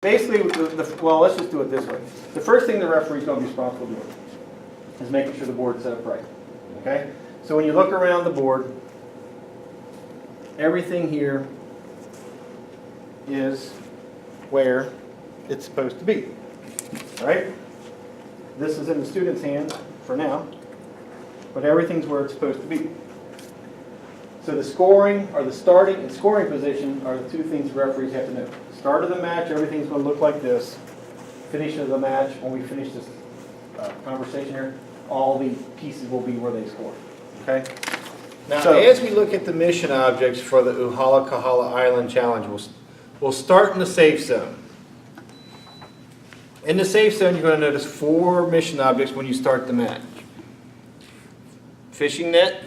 basically, well, let's just do it this way. The first thing the referee is going to be responsible doing is making sure the board's set up right. Okay? So when you look around the board, everything here is where it's supposed to be. All right? This is in the student's hands for now, but everything's where it's supposed to be. So the scoring, or the starting and scoring position, are the two things referees have to know. Start of the match, everything's going to look like this. Finish of the match, when we finish this conversation here, all the pieces will be where they score. Okay? Now, So- as we look at the mission objects for the Uhala Kahala Island Challenge, we'll start in the safe zone. In the safe zone, you're going to notice 4 mission objects when you start the match. Fishing net,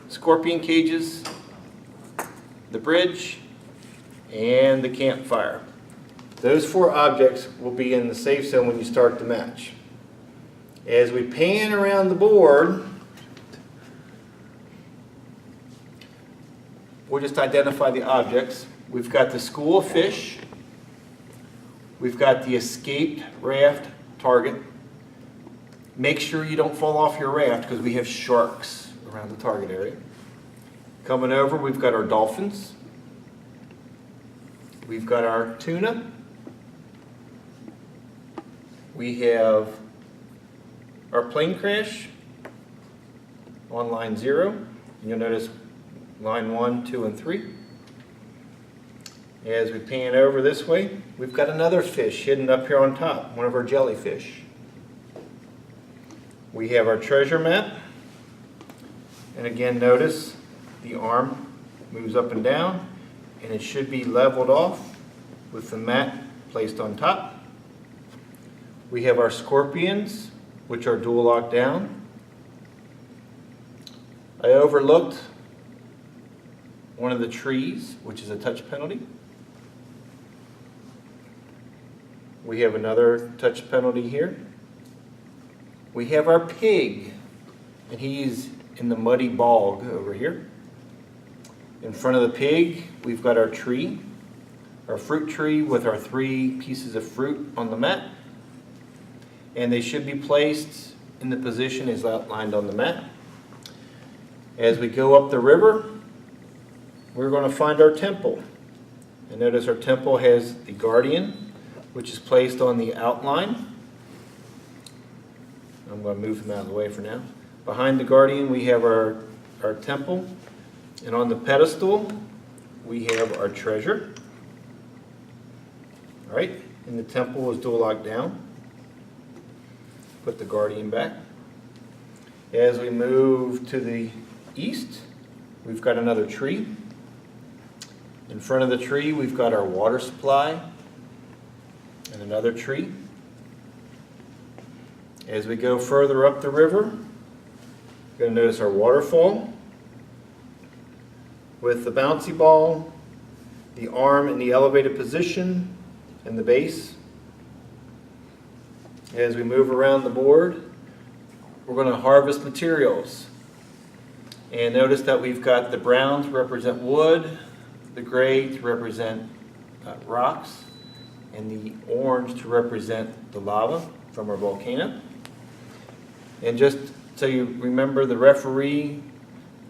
scorpion cages, the bridge, and the campfire. Those 4 objects will be in the safe zone when you start the match. As we pan around the board, we'll just identify the objects. We've got the school of fish. We've got the escaped raft target. Make sure you don't fall off your raft because we have sharks around the target area. Coming over, we've got our dolphins. We've got our tuna. We have our plane crash on line 0. You'll notice line 1, 2, and 3. As we pan over this way, we've got another fish hidden up here on top, one of our jellyfish. We have our treasure map. And again, notice the arm moves up and down, and it should be leveled off with the mat placed on top. We have our scorpions, which are dual locked down. I overlooked one of the trees, which is a touch penalty. We have another touch penalty here. We have our pig, and he's in the muddy bog over here. In front of the pig, we've got our tree, our fruit tree with our 3 pieces of fruit on the mat. And they should be placed in the position as outlined on the mat. As we go up the river, we're going to find our temple. And notice our temple has the guardian, which is placed on the outline. I'm going to move him out of the way for now. Behind the guardian, we have our temple. And on the pedestal, we have our treasure. All right, and the temple is dual locked down. Put the guardian back. As we move to the east, we've got another tree. In front of the tree, we've got our water supply and another tree. As we go further up the river, you're going to notice our waterfall with the bouncy ball, the arm in the elevated position, and the base. As we move around the board, we're going to harvest materials. And notice that we've got the brown to represent wood, the gray to represent rocks, and the orange to represent the lava from our volcano. And just so you remember, the referee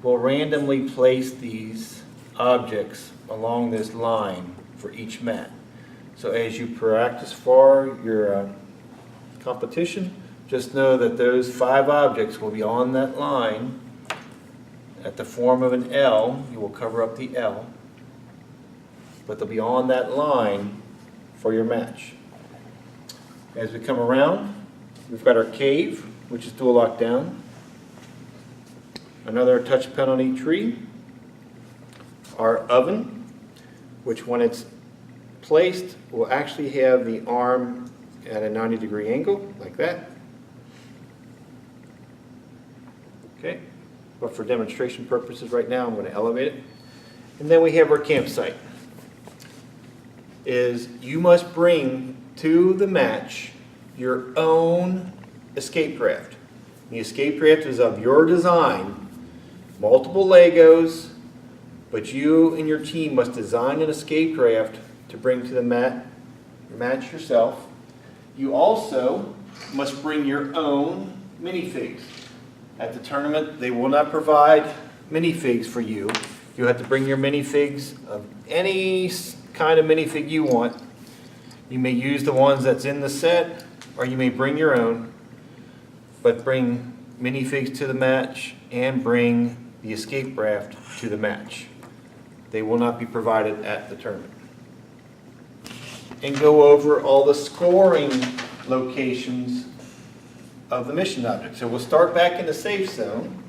will randomly place these objects along this line for each mat. So as you practice for your competition, just know that those 5 objects will be on that line at the form of an L. You will cover up the L, but they'll be on that line for your match. As we come around, we've got our cave, which is dual locked down. Another touch penalty tree. Our oven, which when it's placed will actually have the arm at a 90-degree angle, like that. Okay, but for demonstration purposes right now, I'm going to elevate it. And then we have our campsite. You must bring to the match your own escape raft. The escape raft is of your design, multiple Legos, but you and your team must design an escape raft to bring to the mat match yourself. You also must bring your own minifigs. At the tournament, they will not provide minifigs for you. You have to bring your minifigs of any kind of minifig you want. You may use the ones that's in the set, or you may bring your own, but bring minifigs to the match and bring the escape raft to the match. They will not be provided at the tournament. And go over all the scoring locations of the mission object. So we'll start back in the safe zone.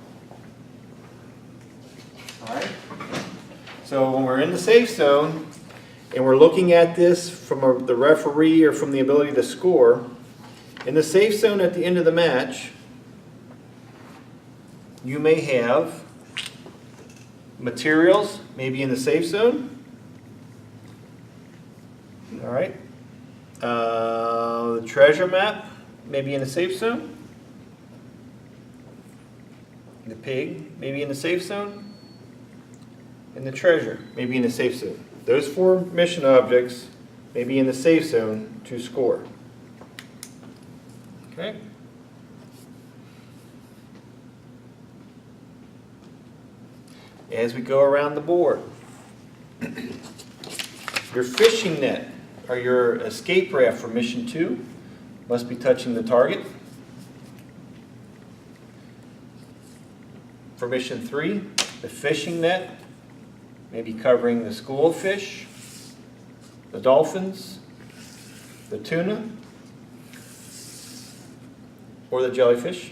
All right. So when we're in the safe zone and we're looking at this from the referee or from the ability to score, in the safe zone at the end of the match, you may have materials maybe in the safe zone. All right. The treasure map maybe in the safe zone. The pig maybe in the safe zone. And the treasure maybe in the safe zone. Those 4 mission objects may be in the safe zone to score. Okay. As we go around the board, your fishing net or your escape raft for mission 2 must be touching the target. For mission 3, the fishing net may be covering the school of fish, the dolphins, the tuna, or the jellyfish.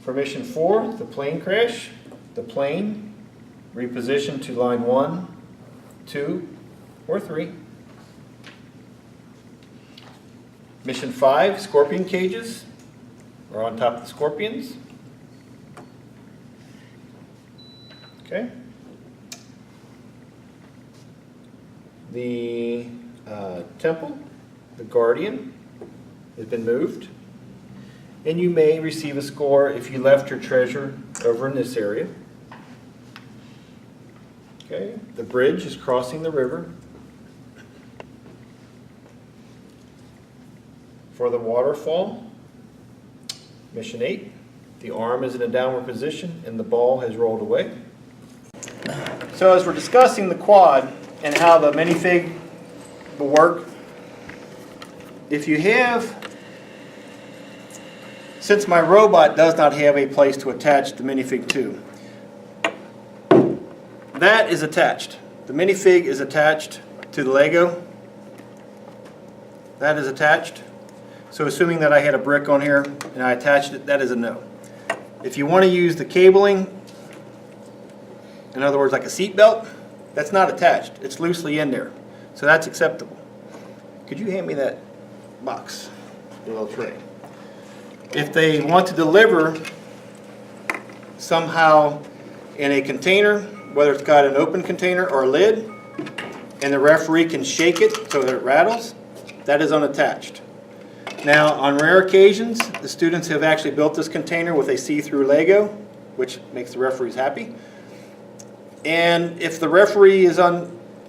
For mission 4, the plane crash, the plane repositioned to line 1, 2, or 3. Mission 5, scorpion cages are on top of the scorpions. Okay. The temple, the guardian, has been moved. And you may receive a score if you left your treasure over in this area. Okay. The bridge is crossing the river. For the waterfall, mission 8, the arm is in a downward position and the ball has rolled away. So as we're discussing the quad and how the minifig will work, if you have, since my robot does not have a place to attach the minifig to, that is attached. The minifig is attached to the Lego. That is attached. So assuming that I had a brick on here and I attached it, that is a no. If you want to use the cabling, in other words like a seat belt, that's not attached. It's loosely in there. So that's acceptable. Could you hand me that box, the little tray? If they want to deliver somehow in a container, whether it's got an open container or a lid, and the referee can shake it so that it rattles, that is unattached. Now, on rare occasions, the students have actually built this container with a see-through Lego, which makes the referees happy. And if the referee is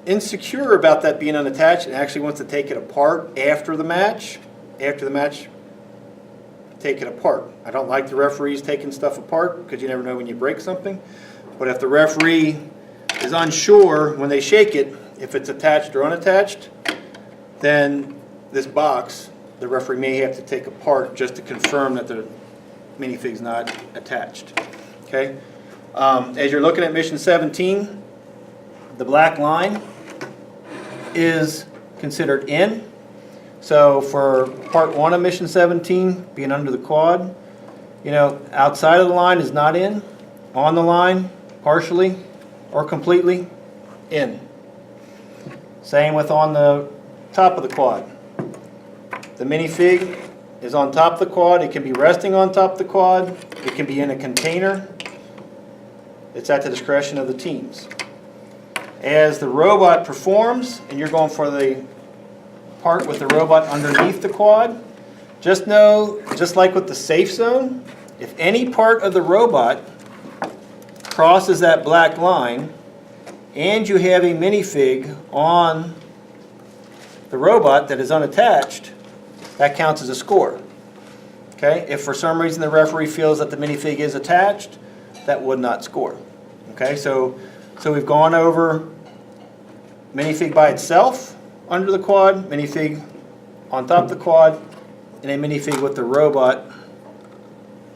insecure about that being unattached and actually wants to take it apart after the match, take it apart. I don't like the referees taking stuff apart because you never know when you break something. But if the referee is unsure when they shake it, if it's attached or unattached, then this box, the referee may have to take apart just to confirm that the minifig's not attached. Okay? As you're looking at mission 17, the black line is considered in. So for part 1 of mission 17, being under the quad, outside of the line is not in. On the line, partially or completely, in. Same with on the top of the quad. The minifig is on top of the quad. It can be resting on top of the quad. It can be in a container. It's at the discretion of the teams. As the robot performs, and you're going for the part with the robot underneath the quad, just know, just like with the safe zone, if any part of the robot crosses that black line and you have a minifig on the robot that is unattached, that counts as a score. Okay? If for some reason the referee feels that the minifig is attached, that would not score. Okay? So we've gone over minifig by itself under the quad, minifig on top of the quad, and a minifig with the robot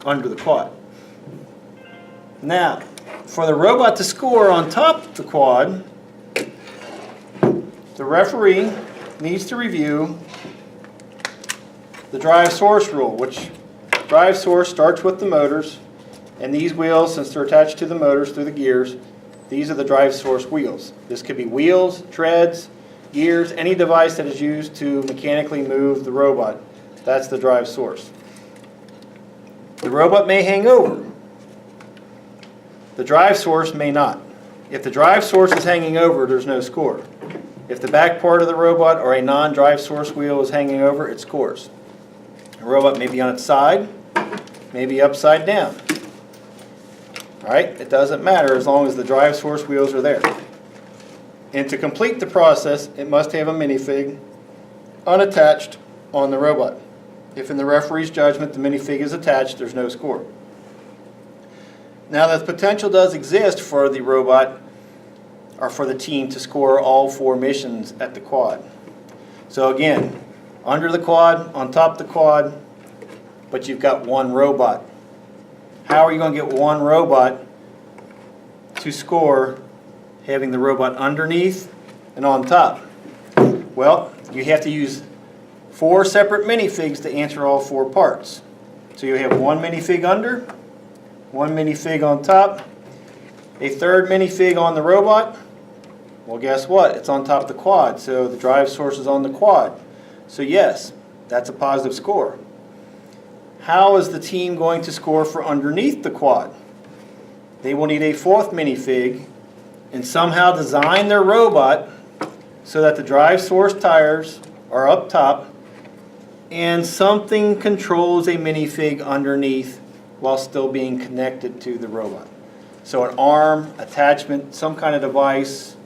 under the quad. Now, for the robot to score on top of the quad, the referee needs to review the drive source rule, which drive source starts with the motors, and these wheels, since they're attached to the motors through the gears, these are the drive source wheels. This could be wheels, treads, gears, any device that is used to mechanically move the robot. That's the drive source. The robot may hang over. The drive source may not. If the drive source is hanging over, there's no score. If the back part of the robot or a non-drive source wheel is hanging over, it scores. The robot may be on its side, maybe upside down. All right, it doesn't matter as long as the drive source wheels are there. And to complete the process, it must have a minifig unattached on the robot. If in the referee's judgment the minifig is attached, there's no score. Now the potential does exist for the robot or for the team to score all 4 missions at the quad. So again, under the quad, on top of the quad, but you've got 1 robot. How are you going to get 1 robot to score having the robot underneath and on top? Well, you have to use 4 separate minifigs to answer all 4 parts. So you have 1 minifig under, 1 minifig on top, a 3rd minifig on the robot. Well, guess what? It's on top of the quad, so the drive source is on the quad. So yes, that's a positive score. How is the team going to score for underneath the quad? They will need a 4th minifig and somehow design their robot so that the drive source tires are up top and something controls a minifig underneath while still being connected to the robot. So an arm, attachment, some kind of device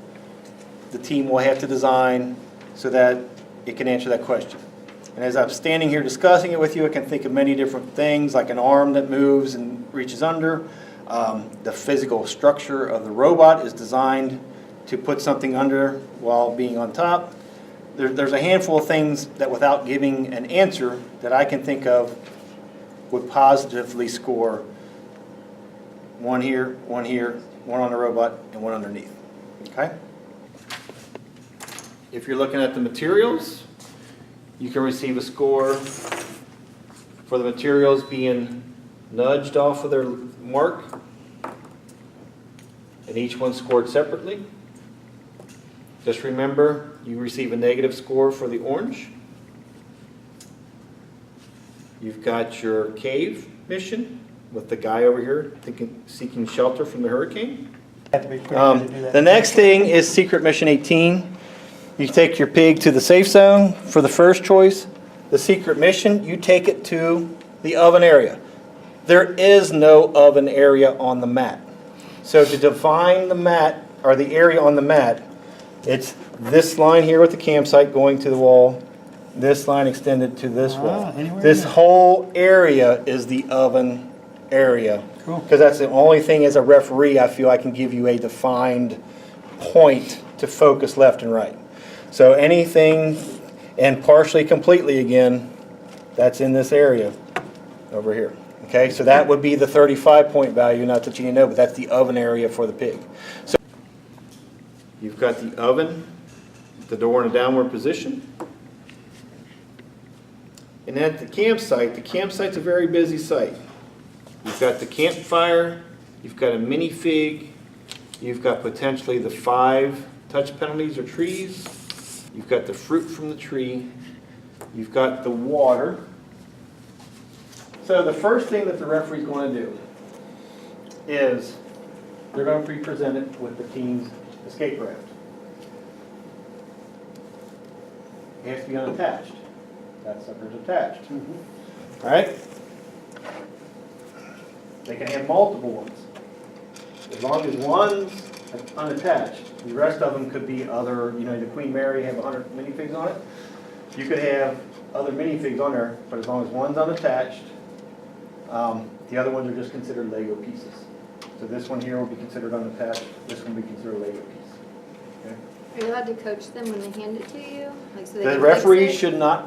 the team will have to design so that it can answer that question. And as I'm standing here discussing it with you, I can think of many different things, like an arm that moves and reaches under. The physical structure of the robot is designed to put something under while being on top. There's a handful of things that, without giving an answer, that I can think of would positively score 1 here, 1 here, 1 on the robot, and 1 underneath. Okay? If you're looking at the materials, you can receive a score for the materials being nudged off of their mark, and each one scored separately. Just remember, you receive a negative score for the orange. You've got your cave mission with the guy over here seeking shelter from the hurricane. The next thing is secret mission 18. You take your pig to the safe zone for the first choice. The secret mission, you take it to the oven area. There is no oven area on the mat. So to define the mat, or the area on the mat, it's this line here with the campsite going to the wall, this line extended to this wall. This whole area is the oven area. Cool. Because that's the only thing as a referee I feel I can give you a defined point to focus left and right. So anything, and partially completely again, that's in this area over here. Okay, so that would be the 35-point value, not that you know, but that's the oven area for the pig. So you've got the oven, the door in a downward position. And at the campsite's a very busy site. You've got the campfire, you've got a minifig, you've got potentially the 5 touch penalties or trees, you've got the fruit from the tree, you've got the water. So the first thing that the referee's going to do is they're going to be presented with the team's escape raft. It has to be unattached. That sucker's attached. All right? They can have multiple ones. As long as one's unattached, The rest of them could be other, you know, the Queen Mary have 100 minifigs on it. You could have other minifigs on there, but as long as one's unattached, the other ones are just considered Lego pieces. So this one here will be considered unattached, this one will be considered a Lego piece. Okay? Are you allowed to coach them when they hand it to you? Like, so they The can fix referee it? should not